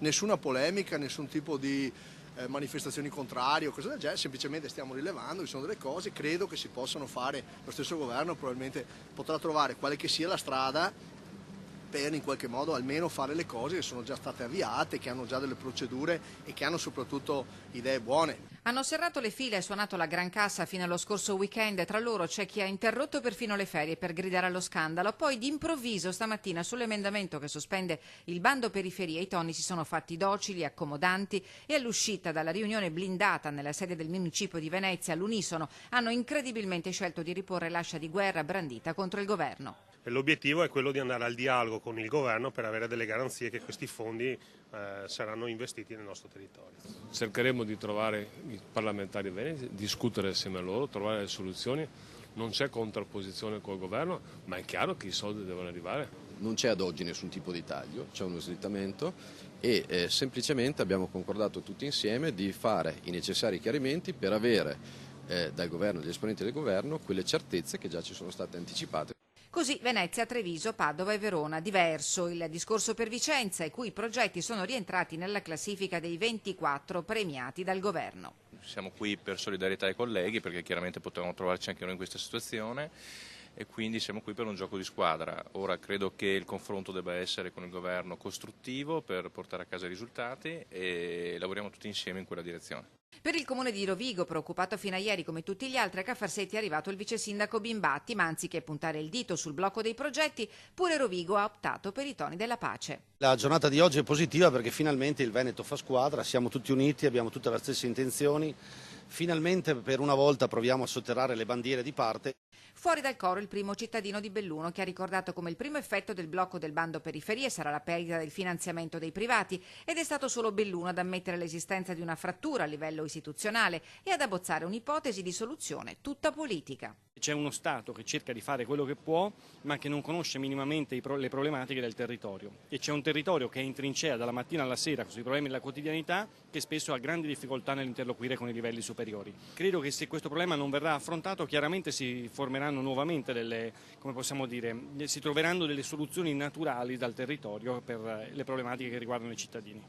nessuna polemica, nessun tipo di manifestazioni contrarie o cose del genere, semplicemente stiamo rilevando, ci sono delle cose, credo che si possano fare, lo stesso governo probabilmente potrà trovare quale che sia la strada per in qualche modo almeno fare le cose che sono già state avviate, che hanno già delle procedure e che hanno soprattutto idee buone. Hanno serrato le file e suonato la gran cassa fino allo scorso weekend. Tra loro c'è chi ha interrotto perfino le ferie per gridare allo scandalo. Poi d'improvviso stamattina sull'emendamento che sospende il bando periferie i toni si sono fatti docili, accomodanti e all'uscita dalla riunione blindata nella sede del municipio di Venezia all'unisono hanno incredibilmente scelto di riporre l'ascia di guerra brandita contro il governo. L'obiettivo è quello di andare al dialogo con il governo per avere delle garanzie che questi fondi saranno investiti nel nostro territorio. Cercheremo di trovare i parlamentari veneti, discutere assieme a loro, trovare le soluzioni. Non c'è contrapposizione col governo, ma è chiaro che i soldi devono arrivare. Non c'è ad oggi nessun tipo di taglio, c'è uno slittamento e semplicemente abbiamo concordato tutti insieme di fare i necessari chiarimenti per avere dal governo, dagli esponenti del governo, quelle certezze che già ci sono state anticipate. Così Venezia, Treviso, Padova e Verona. Diverso il discorso per Vicenza, i cui progetti sono rientrati nella classifica dei 24 premiati dal governo. Siamo qui per solidarietà ai colleghi perché chiaramente potevamo trovarci anche noi in questa situazione e quindi siamo qui per un gioco di squadra. Ora credo che il confronto debba essere con il governo costruttivo per portare a casa i risultati e lavoriamo tutti insieme in quella direzione. Per il comune di Rovigo, preoccupato fino a ieri come tutti gli altri, a Caffarsetti è arrivato il vice sindaco Bimbatti, ma anziché puntare il dito sul blocco dei progetti, pure Rovigo ha optato per i toni della pace. La giornata di oggi è positiva perché finalmente il Veneto fa squadra, siamo tutti uniti, abbiamo tutte le stesse intenzioni, finalmente per una volta proviamo a sotterrare le bandiere di parte. Fuori dal coro il primo cittadino di Belluno che ha ricordato come il primo effetto del blocco del bando periferie sarà la perdita del finanziamento dei privati ed è stato solo Belluno ad ammettere l'esistenza di una frattura a livello istituzionale e ad abbozzare un'ipotesi di soluzione tutta politica. C'è uno Stato che cerca di fare quello che può ma che non conosce minimamente le problematiche del territorio e c'è un territorio che è in trincea dalla mattina alla sera sui problemi della quotidianità che spesso ha grandi difficoltà nell'interloquire con i livelli superiori. Credo che se questo problema non verrà affrontato chiaramente si formeranno nuovamente si troveranno delle soluzioni naturali dal territorio per le problematiche che riguardano i cittadini.